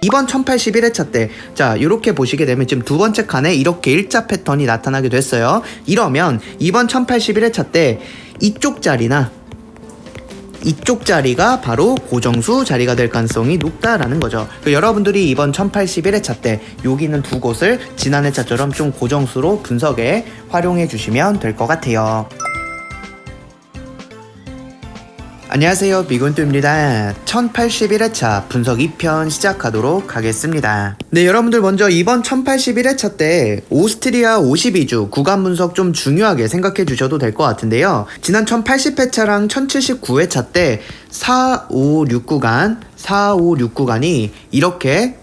이번 1081회차 때, 자, 이렇게 보시게 되면 지금 두 번째 칸에 이렇게 일자 패턴이 나타나게 됐어요. 이러면 이번 1081회차 때 이쪽 자리나 이쪽 자리가 바로 고정수 자리가 될 가능성이 높다라는 거죠. 여러분들이 이번 1081회차 때 여기 있는 두 곳을 지난 회차처럼 좀 고정수로 분석에 활용해 주시면 될 것 같아요. 안녕하세요, 비곤뚜입니다. 1081회차 분석 2편 시작하도록 하겠습니다. 네, 여러분들 먼저 이번 1081회차 때 오스트리아 52주 구간 분석 좀 중요하게 생각해 주셔도 될 것 같은데요. 지난 1080회차랑 1079회차 때 4, 5, 6 구간이 이렇게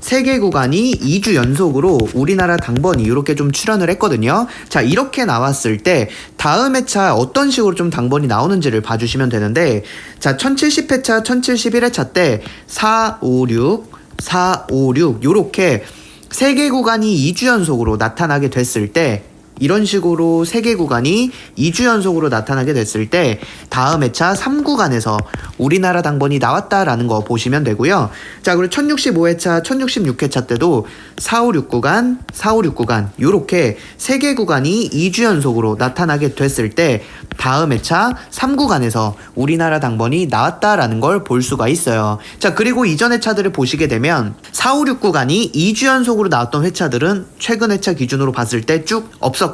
3개 구간이 2주 연속으로 우리나라 당번이 이렇게 좀 출현을 했거든요. 자, 이렇게 나왔을 때 다음 회차 어떤 식으로 좀 당번이 나오는지를 봐주시면 되는데, 자, 1070회차, 1071회차 때 4, 5, 6 요렇게 3개 구간이 2주 연속으로 나타나게 됐을 때, 이런 식으로 3개 구간이 2주 연속으로 나타나게 됐을 때 다음 회차 3구간에서 우리나라 당번이 나왔다라는 거 보시면 되고요. 자, 그리고 1065회차, 1066회차 때도 4, 5, 6구간 요렇게 3개 구간이 2주 연속으로 나타나게 됐을 때 다음 회차 3구간에서 우리나라 당번이 나왔다라는 걸 볼 수가 있어요. 자, 그리고 이전 회차들을 보시게 되면 4, 5, 6구간이 2주 연속으로 나왔던 회차들은 최근 회차 기준으로 봤을 때 쭉 없었거든요.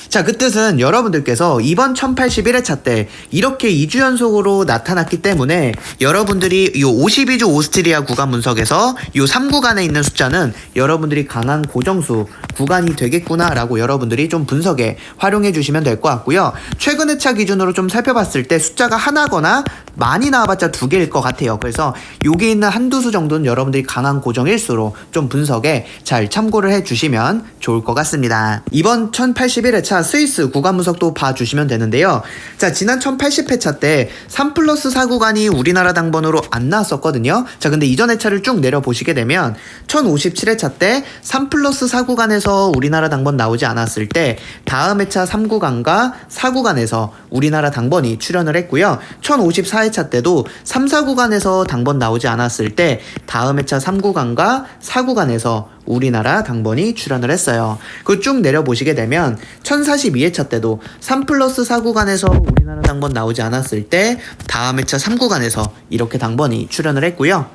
자, 그 뜻은 여러분들께서 이번 1081회차 때 이렇게 2주 연속으로 나타났기 때문에 여러분들이 이 52주 오스트리아 구간 분석에서 이 3구간에 있는 숫자는 여러분들이 강한 고정수 구간이 되겠구나 라고 여러분들이 좀 분석에 활용해 주시면 될 것 같고요. 최근 회차 기준으로 좀 살펴봤을 때 숫자가 하나거나 많이 나와봤자 2개일 것 같아요. 그래서 여기 있는 한두 수 정도는 여러분들이 강한 고정일수로 좀 분석에 잘 참고를 해주시면 좋을 것 같습니다. 이번 1081회차 스위스 구간 분석도 봐주시면 되는데요. 자, 지난 1080회차 때 3+4 구간이 우리나라 당번으로 안 나왔었거든요. 자, 근데 이전 회차를 쭉 내려보시게 되면 1057회차 때 3+4 구간에서 우리나라 당번 나오지 않았을 때 다음 회차 3구간과 4구간에서 우리나라 당번이 출현을 했고요. 1054회차 때도 3, 4구간에서 당번 나오지 않았을 때 다음 회차 3구간과 4구간에서 우리나라 당번이 출현을 했어요. 그 쭉 내려보시게 되면 1042회차 때도 3+4 구간에서 우리나라 당번 나오지 않았을 때 다음 회차 3구간에서 이렇게 당번이 출현을 했고요.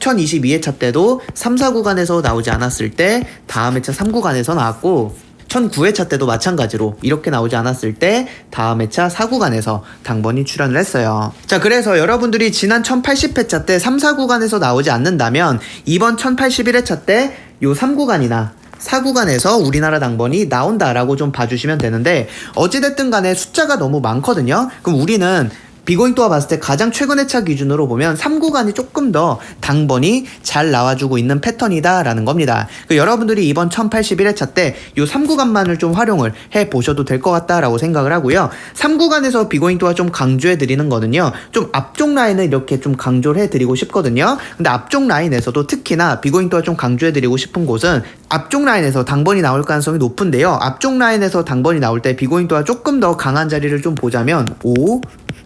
1022회차 때도 3, 4구간에서 나오지 않았을 때 다음 회차 3구간에서 나왔고, 1009회차 때도 마찬가지로 이렇게 나오지 않았을 때 다음 회차 4구간에서 당번이 출현을 했어요. 자, 그래서 여러분들이 지난 1080회차 때 3, 4구간에서 나오지 않는다면 이번 1081회차 때 요 3구간이나 4구간에서 우리나라 당번이 나온다라고 좀 봐주시면 되는데, 어찌됐든 간에 숫자가 너무 많거든요. 그럼 우리는 비고잉또와 봤을 때 가장 최근 회차 기준으로 보면 3구간이 조금 더 당번이 잘 나와주고 있는 패턴이다 라는 겁니다. 여러분들이 이번 1081회차 때 이 3구간만을 좀 활용을 해보셔도 될 것 같다라고 생각을 하고요. 3구간에서 비고잉또가 좀 강조해드리는 거는요, 좀 앞쪽 라인을 이렇게 좀 강조를 해드리고 싶거든요. 근데 앞쪽 라인에서도 특히나 비고잉또가 좀 강조해드리고 싶은 곳은 앞쪽 라인에서 당번이 나올 가능성이 높은데요. 앞쪽 라인에서 당번이 나올 때 비고잉또가 조금 더 강한 자리를 좀 보자면 5,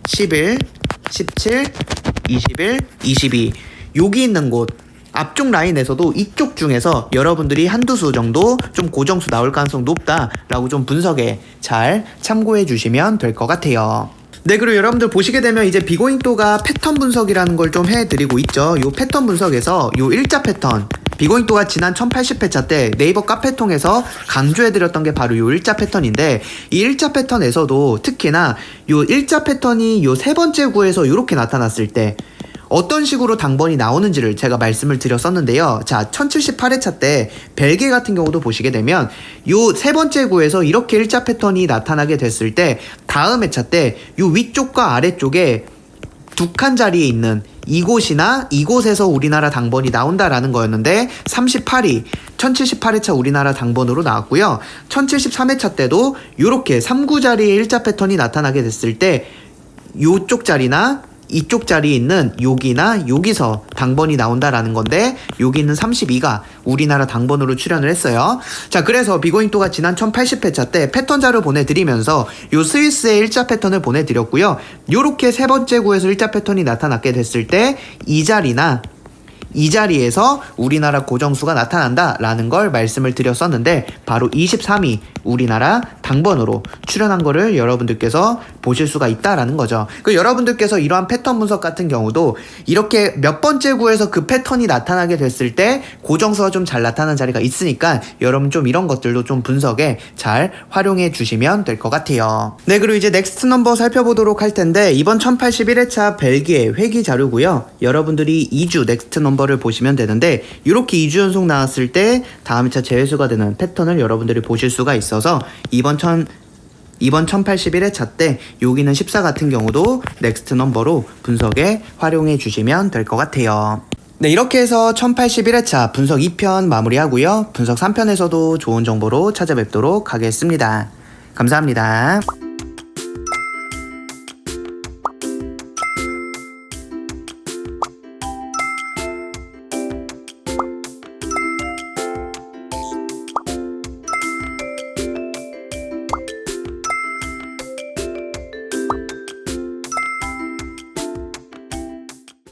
11, 17, 21, 22 여기 있는 곳 앞쪽 라인에서도 이쪽 중에서 여러분들이 한두 수 정도 좀 고정수 나올 가능성 높다라고 좀 분석에 잘 참고해 주시면 될 것 같아요. 네, 그리고 여러분들 보시게 되면 이제 비고잉또가 패턴 분석이라는 걸 좀 해드리고 있죠. 요 패턴 분석에서 요 일자 패턴, 비고잉또가 지난 1080회차 때 네이버 카페 통해서 강조해드렸던 게 바로 요 일자 패턴인데, 이 일자 패턴에서도 특히나 요 일자 패턴이 요 세 번째 구에서 이렇게 나타났을 때 어떤 식으로 당번이 나오는지를 제가 말씀을 드렸었는데요. 자, 1078회차 때 벨기에 같은 경우도 보시게 되면 요 세 번째 구에서 이렇게 일자 패턴이 나타나게 됐을 때 다음 회차 때 요 위쪽과 아래쪽에 두 칸 자리에 있는 이곳이나 이곳에서 우리나라 당번이 나온다라는 거였는데 38이 1078회차 우리나라 당번으로 나왔고요. 1073회차 때도 이렇게 3구 자리에 일자 패턴이 나타나게 됐을 때 요쪽 자리나 이쪽 자리에 있는 여기나 여기서 당번이 나온다라는 건데 여기 있는 32가 우리나라 당번으로 출연을 했어요. 자, 그래서 비고잉또가 지난 1080회차 때 패턴 자료 보내드리면서 요 스위스의 일자 패턴을 보내드렸고요. 요렇게 세 번째 구에서 일자 패턴이 나타나게 됐을 때 이 자리에서 우리나라 고정수가 나타난다라는 걸 말씀을 드렸었는데 바로 23이 우리나라 당번으로 출연한 거를 여러분들께서 보실 수가 있다라는 거죠. 그 여러분들께서 이러한 패턴 분석 같은 경우도 이렇게 몇 번째 구에서 그 패턴이 나타나게 됐을 때 고정수가 좀 잘 나타나는 자리가 있으니까 여러분 좀 이런 것들도 좀 분석에 잘 활용해 주시면 될 것 같아요. 네, 그리고 이제 넥스트 넘버 살펴보도록 할 텐데 이번 1081회차 벨기에 회기 자료고요. 여러분들이 2주 넥스트 넘버를 보시면 되는데 이렇게 2주 연속 나왔을 때 다음 회차 재회수가 되는 패턴을 여러분들이 보실 수가 있어서 이번 1081회차 때 여기는 14 같은 경우도 넥스트 넘버로 분석에 활용해 주시면 될 것 같아요. 네, 이렇게 해서 1081회차 분석 2편 마무리하고요. 분석 3편에서도 좋은 정보로 찾아뵙도록 하겠습니다. 감사합니다.